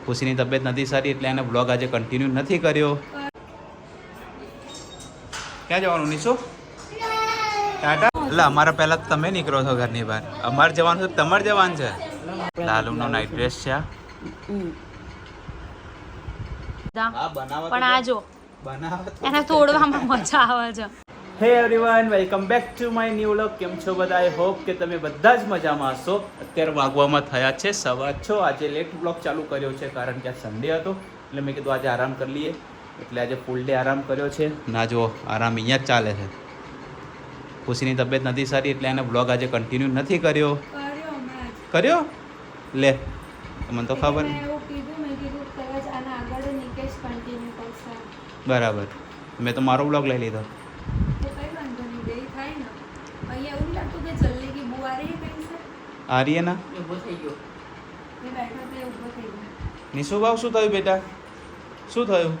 ખુશીની તબિયત નથી સારી એટલે એને બ્લોગ આજે કન્ટિન્યુ નથી કર્યો. ક્યાં જવાનું નિશુ? ટાટા. એટલે અમારા પહેલા તમે નીકળો છો ઘરની બહાર. અમારે જવાનું છે, તમારે જવાનું છે. લાલુનો નાઇટ ડ્રેસ છે. પણ આ જો એને તોડવામાં મજા આવે છે. હે everyone, welcome back to my new vlog. કેમ છો બધા? આઈ હોપ કે તમે બધા જ મજામાં હશો. અત્યારે વાગવામાં થયા છે 6:15. આજે લેટ વ્લોગ ચાલુ કર્યો છે કારણ કે આ સન્ડે હતો એટલે મેં કીધું આજે આરામ કરી લઈએ, એટલે આજે ફૂલ ડે આરામ કર્યો છે. ના જો આરામ અહીંયા જ ચાલે છે. ખુશીની તબિયત નથી સારી એટલે એને વ્લોગ આજે કન્ટિન્યુ નથી કર્યો. કર્યો લે મને તો ખબર બરાબર. મેં તો મારો વ્લોગ લઈ લીધો. આ રહી ના નિશુ ભાવ શું થયું બેટા? શું થયું?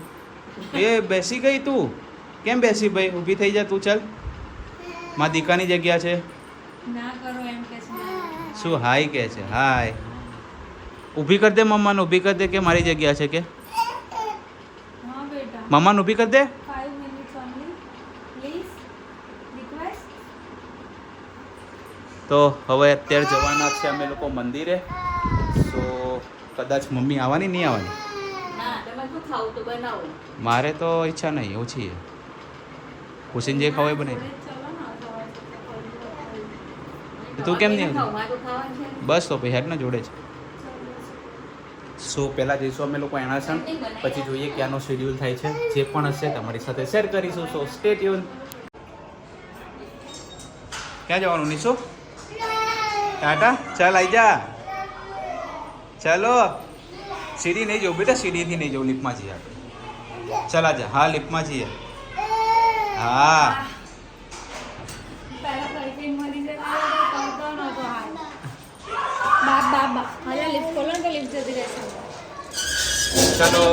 એ બેસી ગઈ તું? કેમ બેસી ભાઈ? ઊભી થઈ જા તું. ચાલ, મારા દીકાની જગ્યા છે. શું હાય કે છે? હાય. ઊભી કરી દે મમ્માને. ઊભી કરી દે કે મારી જગ્યા છે કે. મમ્માને ઊભી કરી દે. તો હવે અત્યારે જવાના છે અમે લોકો મંદિરે. સો કદાચ મમ્મી આવવાની નહીં આવવાની? મારે તો ઈચ્છા નહીં, ઓછી છે. ખુશીને જે ખાવ એ બનાવી. તું કેમ નહીં આવતી? બસ તો ભાઈ હેડ ને જોડે છે. સો પહેલાં જઈશું અમે લોકો એણાસણ, પછી જોઈએ ક્યાંનો શેડ્યુલ થાય છે. જે પણ હશે તમારી સાથે શેર કરીશું. સો સ્ટે ટ્યુન. ક્યાં જવાનું નિશુ? ટાટા. ચાલ આવી જા. ચાલો. સીડી નહીં જવું બેટા, સીડીથી નહીં જવું, લિફ્ટમાં જઈએ આપણે. ચાલ આજા. હા લિફ્ટમાં જઈએ. હા ચલો.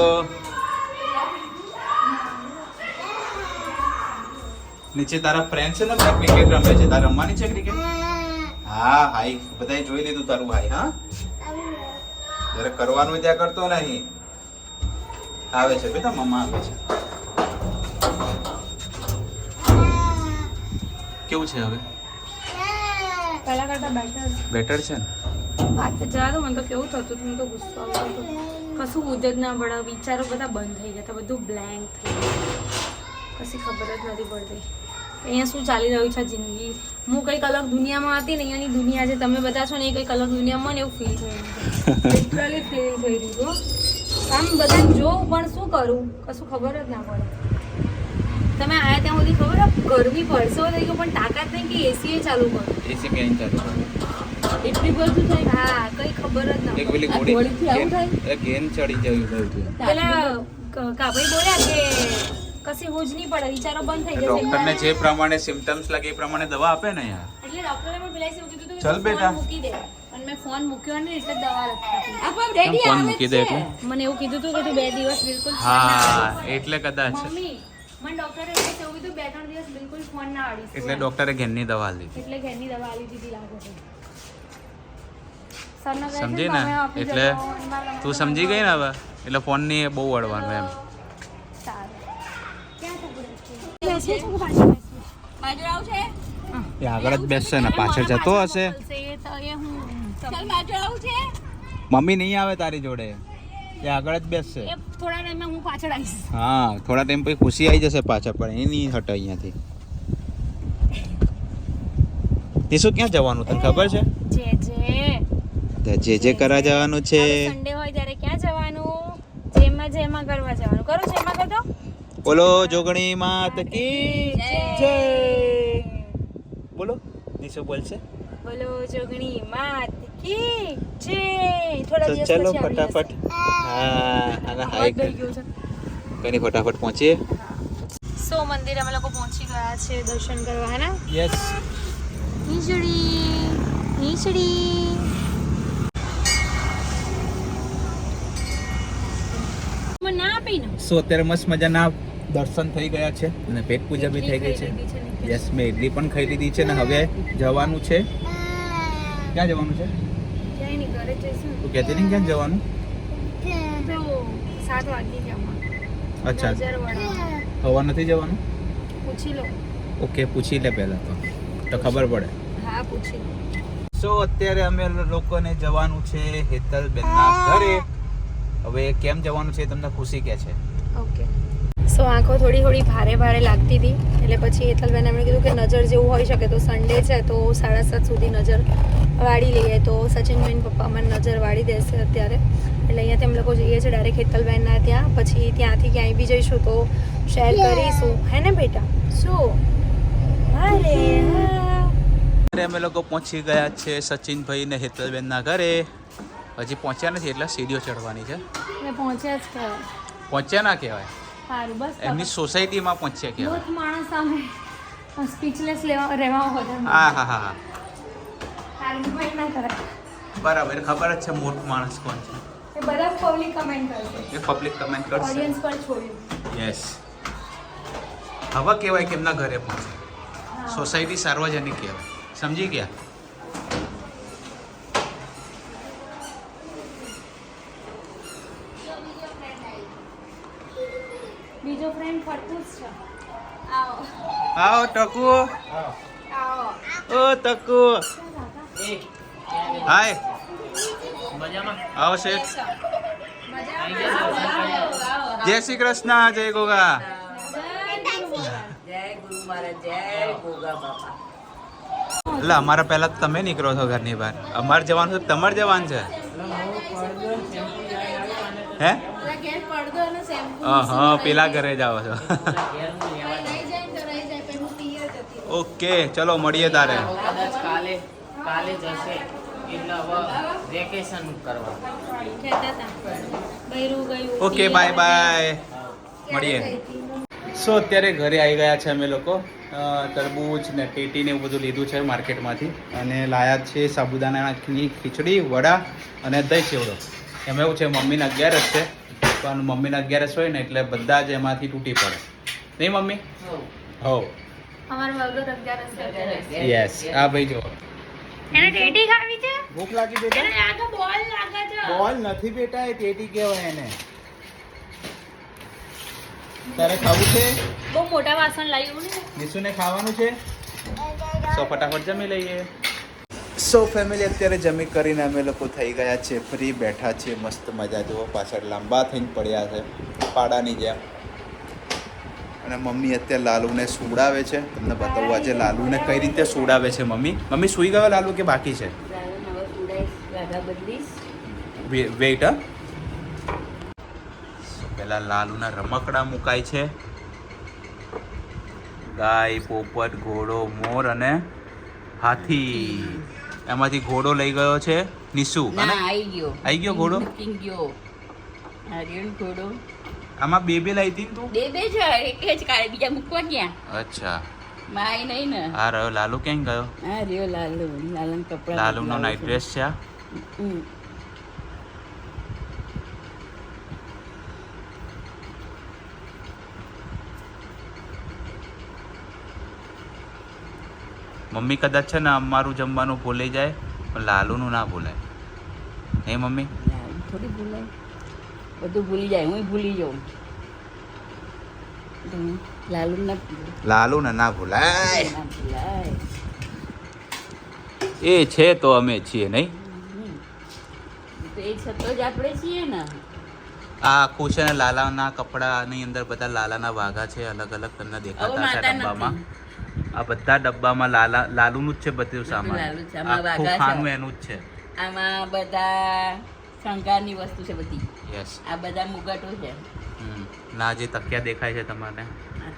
નીચે તારા ફ્રેન્ડ છે ને બધા ક્રિકેટ રમે છે. તારે રમવાની છે ક્રિકેટ? હા હાઈ બધાએ જોઈ લીધું તારું હાઈ. હા જયારે કરવાનું ત્યાં કરતો નહીં. આવે છે બેટા, મમ્મા આવે છે. કેવું છે હવે? પહેલા કરતા બેટર છે ને? વાત જવા દો. મને તો કેવું થતું હતું, મને તો ગુસ્સો આવતો હતો. કશું ઉદ જ ના પડે, વિચારો બધા બંધ થઈ ગયા હતા, બધું બ્લેન્ક થઈ ગયું. કશી ખબર જ નથી પડતી અહીંયા શું ચાલી રહ્યું છે જિંદગી. હું કંઈક અલગ દુનિયામાં હતી ને અહીંયાની દુનિયા જે તમે બધા છો ને એ કંઈક અલગ દુનિયામાં ને એવું ફીલ થઈ રહ્યું છે. લિટરલી ફીલ થઈ રહ્યું. આમ બધા જોઉં પણ શું કરું કશું ખબર જ ના પડે. તમે આયા ત્યાં સુધી ખબર ગરમી પડશે થઈ ગયો પણ તાકાત નહીં કે એસી ચાલુ કરો. એસી ક્યાં ચાલુ? એટલી બધું થઈ. હા કઈ ખબર જ ના પડે. ગેન ચડી જયું. પેલા કાભાઈ બોલ્યા કે કશી હોજ નહીં પડે, વિચારો બંધ થઈ જશે. ડોક્ટરને જે પ્રમાણે સિમ્પટમ્સ લાગે એ પ્રમાણે દવા આપે ને યાર. એટલે ડોક્ટરે પણ પેલા એવું કીધું ચલ બેટા મૂકી દે. અને મેં ફોન મૂક્યો ને એટલે દવા લખી. ફોન મૂકી દે એટલે મને એવું કીધું હતું કે તું 2 દિવસ બિલકુલ હા એટલે કદાચ મમ્મી મને ડોક્ટરે એવું કીધું 2-3 દિવસ બિલકુલ ફોન ના આડીશ. એટલે ડોક્ટરે ઘેરની દવા લીધી. એટલે ઘેરની દવા આલી દીધી લાગે છે. સમજી ને? એટલે તું સમજી ગઈ ને હવે. એટલે ફોનની બહુ વળવાનું એમ. એ આગળ જ બેસશે ને પાછળ જતો હશે. મમ્મી નહીં આવે તારી જોડે, એ આગળ જ બેસશે. થોડા ટાઈમમાં હું પાછળ આવીશ. હા થોડા ટાઈમ પછી ખુશી આવી જશે પાછળ, પણ એ નહીં હટે અહીંયાથી. તે શું ક્યાં જવાનું તને ખબર છે? જે કરવા જવાનું છે. સન્ડે હોય ત્યારે ક્યાં જવાનું? જેમાં કરવા જવાનું. કરો જેમાં કરતો. બોલો જોગણી માત કી જય. બોલો નિશુ બોલશે. બોલો જોગણી માત કી જય. થોડા દિવસ ચલો પછી ફટાફટ. હા અને હાઈ કઈ ફટાફટ પહોંચીએ. સો મંદિર અમે લોકો પહોંચી ગયા છે દર્શન કરવા. હે ને? યસ. નીચડી ના પીને. સો અત્યારે મસ્ત મજાના દર્શન થઈ ગયા છે અને પેટ પૂજા બી થઈ ગઈ છે. યસ મેં ઇડલી પણ ખાઈ લીધી છે ને હવે જવાનું છે. ક્યાં જવાનું છે? ક્યાંય નહીં, ઘરે જઈશું. તું કહેતી નહીં ક્યાં જવાનું? જવાનું તો 7 વાગી ગયા. અચ્છા નજર વળાવવા. હવા નથી જવાનું? પૂછી લો. ઓકે પૂછી લે પહેલાં તો ખબર પડે. હા પૂછી લો. સો અત્યારે અમે લોકોને જવાનું છે હેતલબેનના ઘરે. હવે કેમ જવાનું છે તમને ખુશી કહે છે. ઓકે. સો આંખો થોડી થોડી ભારે ભારે લાગતી હતી એટલે પછી હેતલબેન એમણે કીધું કે નજર જેવું હોઈ શકે તો સન્ડે છે તો 7:30 સુધી નજર વાળી લઈએ. તો સચિનબેન પપ્પા મને નજર વાળી દેશે અત્યારે એટલે અહીંયાથી અમે લોકો જઈએ છીએ ડાયરેક્ટ હેતલબેનના ત્યાં. પછી ત્યાંથી ક્યાંય બી જઈશું તો શેર કરીશું. હે ને બેટા? શું? અરે અમે લોકો પહોંચી ગયા છે સચિનભાઈ ને હેતલબેનના ઘરે. હજી પહોંચ્યા નથી એટલે સીડીઓ ચડવાની છે. મેં પહોંચ્યા જ કહેવાય. પહોંચ્યા ના કહેવાય, સારું બસ એમની સોસાયટીમાં પહોંચ્યા કહેવાય. બહુ માણસ સામે સ્પીચલેસ રહેવા હોતા. હા હા હા હા આર્ગ્યુમેન્ટ ના કરાય. બરાબર, ખબર જ છે મોટો માણસ કોણ છે. એ બધા પબ્લિક કમેન્ટ કરશે. એ પબ્લિક કમેન્ટ કરશે. ઓડિયન્સ પર છોડ્યું. યસ. હવે કહેવાય કે એમના ઘરે પહોંચે. સોસાયટી સાર્વજનિક કહેવાય. સમજી ગયા? બીજો ફ્રેન્ડ ફરતું જ છે. આવો આવો ટકુ. આવો. ઓ ટકુ. હાય. આવો શેઠ. જય શ્રી કૃષ્ણ. જય ગોગા. એટલે અમારા પહેલા તમે નીકળો છો ઘરની બહાર. અમારે જવાનું છે, તમારે જવાનું છે. હે? હા પેલા ઘરે જાઓ છો. ઓકે ચલો મળીએ તારે. કાલે જશે એટલે હવે વેકેશન કરવા. ઓકે બાય બાય, મળીએ. સો અત્યારે ઘરે આવી ગયા છે અમે લોકો. તરબૂચ ને ટેટી ને એવું બધું લીધું છે માર્કેટમાંથી અને લાયા છે સાબુદાણાની ખીચડી, વડા અને દહીં ચેવડો. એમાં એવું છે મમ્મીને 11 છે પણ મમ્મીને 11 હોય ને એટલે બધા જ એમાંથી તૂટી પડે નહીં મમ્મી? હો અમાર વગર 11 છે. યસ. આ ભાઈ જો એને ટેટી ખાવી છે. ભૂખ લાગી બેટા? એને આ તો બોલ લાગે છે. બોલ નથી બેટા, એ ટેટી કહેવાય એને. તારે ખાવું છે? બહુ મોટા વાસણ લાવ્યું ને. નિશુને ખાવાનું છે? સો ફટાફટ જમી લઈએ. સો ફેમિલી અત્યારે જમી કરીને અમે લોકો થઈ ગયા છે ફ્રી, બેઠા છે મસ્ત મજા. જુઓ પાછળ લાંબા થઈને પડ્યા છે પાડાની જેમ. અને મમ્મી અત્યારે લાલુને સુવડાવે છે. તમને બતાવું આજે લાલુને કઈ રીતે સુવડાવે છે મમ્મી. મમ્મી સૂઈ ગયો લાલુ કે બાકી છે? વેઇટ. પેલા લાલુના રમકડા મુકાય છે. ગાય, પોપટ, ઘોડો, મોર અને હાથી. એમાંથી ઘોડો લઈ ગયો છે નિશુ. અને આવી ગયો ઘોડો. આમાં બે લઈ હતી તું? બે છે, એક જ કાઢે, બીજા મૂકવા ગયા. અચ્છા. માય નહીં ને. આ રહ્યો લાલુ. ક્યાં ગયો? હા રહ્યો લાલુ. લાલન કપડા. લાલુનો નાઇટ ડ્રેસ છે આ. મમ્મી કદાચ છે ને અમારું જમવાનું ભૂલી જાય પણ લાલુનું ના ભૂલાય. નહીં મમ્મી? થોડી ભૂલાય, બધું ભૂલી જાય. હું ભૂલી જાઉં. લાલુને ના ભૂલાય. ના ભૂલાય. એ છે તો અમે છીએ નહીં? તો એ છતો જ આપણે છીએ ને. આ આખું છે ને લાલાના કપડાની અંદર બધા લાલાના વાઘા છે અલગ અલગ. તમને દેખાતા છે ડબ્બામાં. આ બધા ડબ્બામાં લાલુનું જ છે બધું સામાન. લાલુ છે. આમાં આખું વાઘા ખાનું છે. એનું જ છે. આમાં બધા શણગારની વસ્તુ છે બધી. યસ. આ બધા મુગટો છે. ના જે તકિયા દેખાય છે તમારે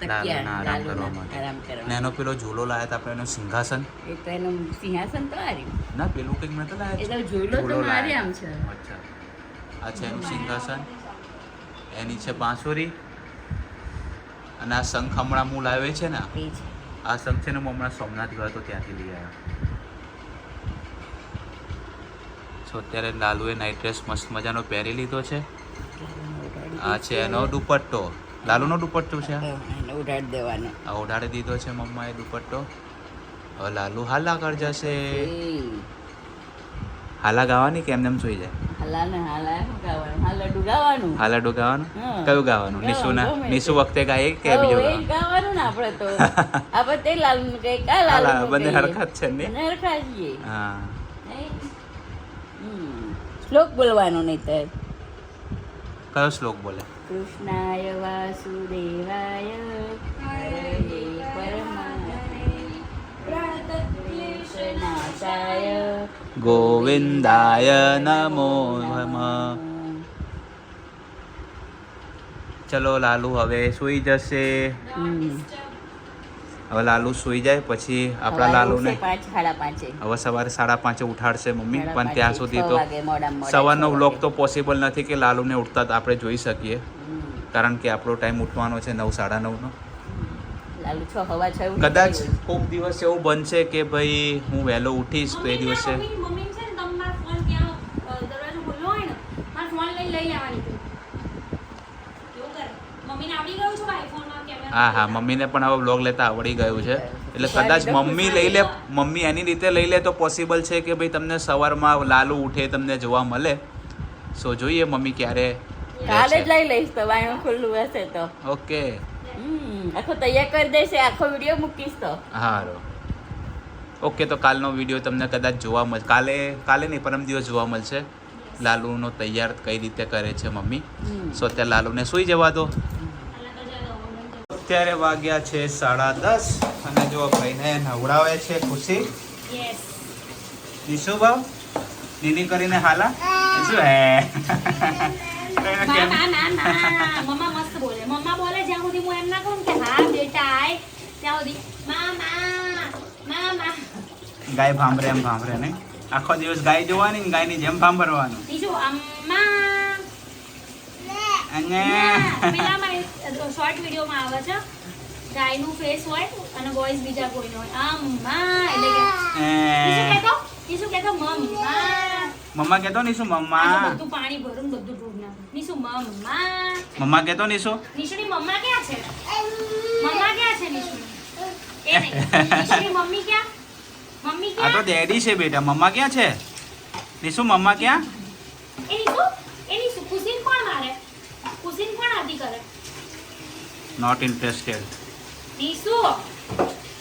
લાલુના આરામ કરવા માટે. આરામ ને કરવા. એનો પેલો ઝૂલો લાયા હતા આપણે, એનું સિંહાસન. એ તો એનું સિંહાસન તો આર્યું. ના પેલું કંઈક નતું લાયા? એ તો ઝૂલો તો મારે આમ છે. અચ્છા. આ છે એનું સિંહાસન. એની છે બાંસુરી. અને આ શંખ હમણાં હું લાવે છે ને, એ છે. આ શંખ છે ને હું હમણાં સોમનાથ ગયો તો ત્યાંથી લઈ આવ્યો. સો અત્યારે લાલુએ નાઇટ ડ્રેસ મસ્ત મજાનો પહેરી લીધો છે. આ છે એનો દુપટ્ટો. લાલુનો દુપટ્ટો છે આ. એને ઉડાડી દેવાનો. આ ઉડાડી દીધો છે મમ્માએ દુપટ્ટો. હવે લાલુ હાલા કર જશે. હાલા ગાવાની કે એમને એમ સુઈ જાય? હાલા ને હાલા શું ગાવાનું? હા લડ્ડુ ગાવાનું. હાલાડુ ગાવાનું? હા. કયું ગાવાનું? નિશુના ગમે તે. નિશુ વખતે ગાય કે હો, બીજું એ જ ગાવાનું? ગાવાનું ને આપણે તો. આપણે તે લાલુનું કહીએ, કા હાલા, લાલુનું બંને કહીએ. હરખા જ છે ને? બંને હરખા છીએ. હા. શ્લોક બોલવાનો નહીં તો. કયો શ્લોક બોલે? કૃષ્ણાય વાસુદેવાય હરયે પરમાત્મને પ્रणतક્લેશનાશાય ગોવિંદાય નમો નમઃ. ચલો લાલુ હવે સૂઈ જશે. હવે લાલુ સૂઈ જાય પછી આપણા લાલુને 5 સાડા 5 હવે સવારે 5:30 ઉઠાડશે મમ્મી. પણ ત્યાં સુધી તો મોડા સવારનો વ્લોગ તો પોસિબલ નથી કે લાલુને ઉઠતા જ આપણે જોઈ શકીએ, કારણ કે આપણો ટાઈમ ઉઠવાનો છે 9, 9:30નો. લાલુ 6 હવા 6 ઉઠી કદાચ ગયું. કોઈક દિવસ એવું બનશે કે ભાઈ હું વહેલો ઉઠીશ તો એ દિવસે મમ્મી છે ને તમારો ફોન ત્યાં દરવાજો ખુલ્લો હોય ને મારો ફોન લઈ લેવાની તું એવું કરે. મમ્મીને આવડી ગયું છે આઈફોનમાં કેમેરા. હા મમ્મીને પણ હવે વ્લોગ લેતા આવડી ગયું છે, એટલે કદાચ મમ્મી લઈ લે, મમ્મી એની રીતે લઈ લે તો પોસિબલ છે કે ભાઈ તમને સવારમાં લાલુ ઉઠે તમને જોવા મળે. સો જોઈએ મમ્મી ક્યારે કાલે જ લઈ લઈશ તો વાયણું ખુલ્લું હશે તો. ઓકે. આખો તૈયાર કરી દેશે, આખો વિડીયો મૂકીશ તો. હારો ઓકે. તો કાલનો વિડીયો તમને કદાચ જોવા મળશે, કાલે નહીં પરમ દિવસ જોવા મળશે લાલુનો તૈયાર કઈ રીતે કરે છે મમ્મી. સો અત્યારે લાલુને સૂઈ જવા દો. અત્યારે વાગ્યા છે 10:30 અને જો ભાઈને નવડાવે છે ખુશી. યસ નિશુ ભાવ દીદી કરીને હાલા શું હે ના મમ્મા મસ્ત બોલે. મમ્મા બોલે જ્યાં સુધી હું એમ ના કહું કે હા બેટા આય ત્યાં સુધી મામા. ગાય ભાંભરે એમ ભાંભરે નહીં, આખો દિવસ ગાય જોવાની ને ગાયની જેમ ભાંભરવાનું. બીજું અમ્મા અને પેલામાં શોર્ટ વિડીયોમાં આવે છે ગાયનું ફેસ હોય અને વોઇસ બીજા કોઈનો હોય. અમ્મા એટલે કે નીસુ કહેતો મમ્મા. મમ્મા કહેતો નિશુ આ મમ્મા. બધું પાણી ભરું ને બધું ઢૂંઢ નાખું. નીસુ મમ્મા. મમ્મા કહેતો નિશુ. નીશુની મમ્મા ક્યાં છે? મમ્મા ક્યાં છે નીશુની? એ નહીં. નીશુની મમ્મી ક્યાં? મમ્મી આ તો ક્યાં? ડેડી છે બેટા, મમ્મા ક્યાં છે? નિશુ મમ્મા ક્યાં? એ નીસુ ખુશીને કોણ મારે? ખુશીને કોણ આદિ કરે? Not interested. નીસુ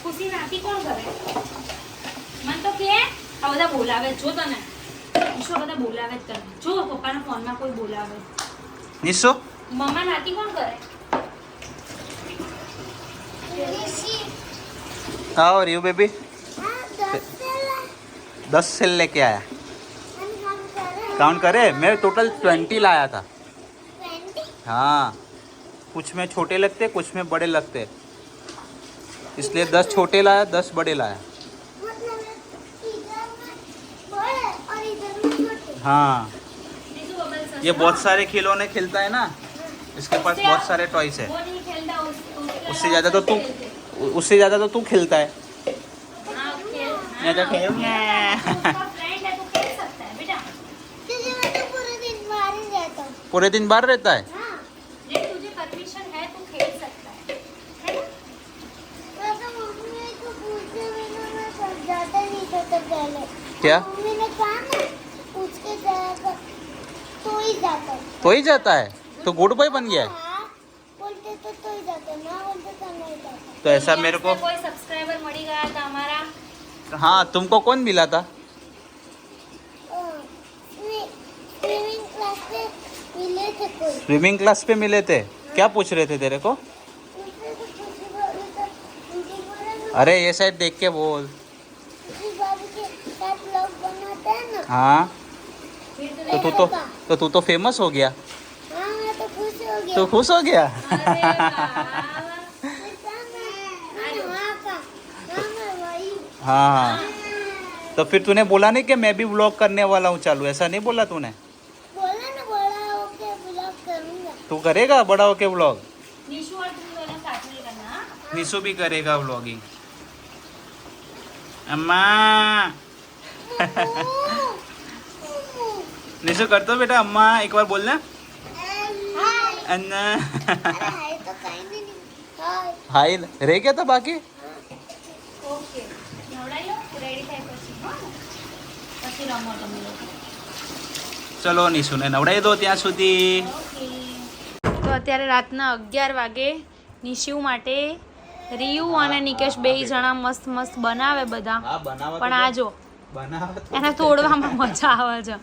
ખુશી નાતી કોણ કરે? મને તો કે આ બધા બોલાવે જ. જો તને નીસુ આ બધા બોલાવે જ તને. જો પપ્પાના ફોનમાં કોઈ બોલાવે. નિશુ મમ્મા નાતી કોણ કરે? आओ रियू बेबी 10 सेल लेके आया. काउंट करे? मैं टोटल 20 लाया था. हाँ, कुछ में छोटे लगते कुछ में बड़े लगते, इसलिए 10 छोटे लाया 10 बड़े लाया. हाँ, નીસુ બબલ સસ્તા. ये बहुत सारे खिलौने खेलता है ना, इसके पास बहुत सारे टॉयस है. वो नहीं खेलता उससे ज़्यादा तो तू खेलता है. हाँ, खेल. मैं तो खेलूंगा. उसका फ्रेंड है तो खेल सकता है बेटा. पूरे दिन बाहर रहता है. ये तुझे परमिशन है तो खेल सकता है ना? क्या? मम्मी ने कहा ना पूछ के जाएगा तो ही जाता है. तो ही जाता है, तो गुड बॉय बन गया है. हाँ, बोलते तो ही जाता है, ना बोलते तो नहीं जाता. तो ऐसा मेरे को, कोई सब्सक्राइबर मળી ગયા था हमारा. हाँ तुमको कौन मिला था? स्विमिंग क्लास पे मिले थे कोई. स्विमिंग क्लास पे मिले थे. क्या पूछ रहे थे तेरे को? उनसे तो खुशी बोली तो उनकी बोला ना अरे ये साइड देख के बोल. खुशी बाबू के साथ लोग बनाते हैं ना. हाँ, फिर तो तू तो फेमस हो गया. हाँ मैं तो खुश हो गया. तो खुश हो गया. अरे वाह. फिर कहा मैं वहाँ का हाँ मैं वही. हाँ, तो फिर तूने बोला नहीं कि मैं भी व्लॉग करने वाला हूँ चालू, ऐसा नहीं बोला तूने? बोला ना बड़ा होके ब्लॉग करूँगा. तू करेगा बड़ा होके व्लॉग? निशु और तुम दोनों साथ में करना. हाँ? निशु भी करेगा व्लॉगिंग. अम्मा निशु कर दो बेटा. अम्मा एक बार बोलना. हाय. अन्ना. अरे हाय तो कहीं भी नहीं. हाय. हाय रह गया था बाकी. ઓકે નવડાવી લો રેડી થાય પછી હા પછી રમો તમે લોકો. ચલો નિશુને નવડાવી દો ત્યાં સુધી. તો અત્યારે રાતના 11 વાગે નિશિવ માટે રિયુ અને નિકેશ 2 જણા મસ્ત મસ્ત બનાવે બધા. હા બનાવવા પણ આ જો બનાવવા તો એને તોડવામાં મજા આવે છે.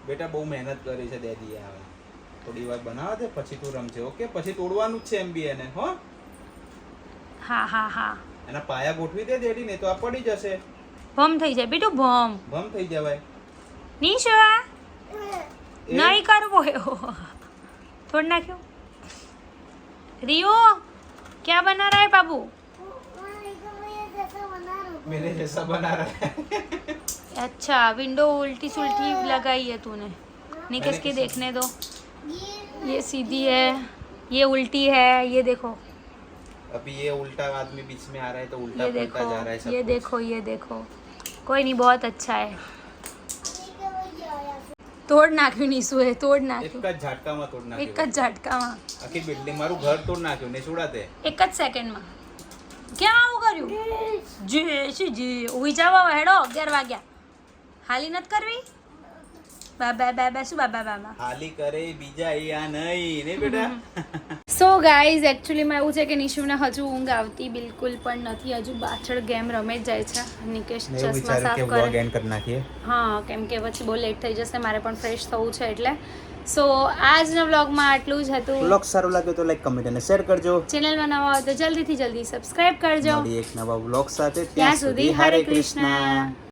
બેટા બહુ મહેનત કરી છે દેદીએ. આવે થોડી વાર બનાવવા દે પછી તું રમજે. ઓકે પછી તોડવાનું જ છે એમ બી એને. હો હા હા હા એના પાયા ગોઠવી દે દેડી, ને તો આ પડી જશે. ભમ થઈ જાય બેટું ભમ. ભમ થઈ જવાય. નિશા એ નહીં કરવો એવો થોડ નાખ્યો. रियो क्या बना रहा है बाबू? मेरे जैसा बना रहा है. अच्छा विंडो उल्टी सुल्टी लगाई है तूने. निकेश के देखने दो. ये सीधी है, ये उल्टी है, ये देखो. अभी ये उल्टा आदमी बीच में आ रहा है तो उल्टा ये पलटा देखो, जा रहा है सब ये कुछ. देखो, ये देखो. कोई नहीं बहुत अच्छा है. તોડ નાખ્યું નીસુએ, તોડ એક નાખ્યું જ ઝાટકામાં તોડ એક નાખ્યો. જ ઝાટકામાં, આખી બિલ્ડિંગ મારું ઘર તોડ નાખ્યું ને છોડાતે. એક જ સેકન્ડમાં. કેમ આવું કર્યું? જી ઉઈ જાવ હેડો. 11 વાગ્યા. હાલી નથી કરવી? બાબા શું બાબા. હાલી કરે બીજા યા નહીં ને બેટા. સો ગાઈઝ એકચ્યુઅલીમાં એવું છે કે નિશુને હજુ ઊંઘ આવતી બિલકુલ પણ નથી. હજુ પાછળ ગેમ રમે જ જાય છે. નિકેશ ચશ્મા સાફ કરે. એન્ડ કરી નાખીએ. હા કેમ કે પછી બહુ લેટ થઈ જશે, મારે પણ ફ્રેશ થવું છે એટલે. સો આજના વ્લોગમાં આટલું જ હતું. વ્લોગ સારો લાગ્યો તો લાઈક કમેન્ટ અને શેર કરજો. ચેનલમાં નવા હોય તો જલ્દી સબસ્ક્રાઇબ કરજો. મળીએ એક નવા વ્લોગ સાથે. ત્યાં સુધી હરે કૃષ્ણ.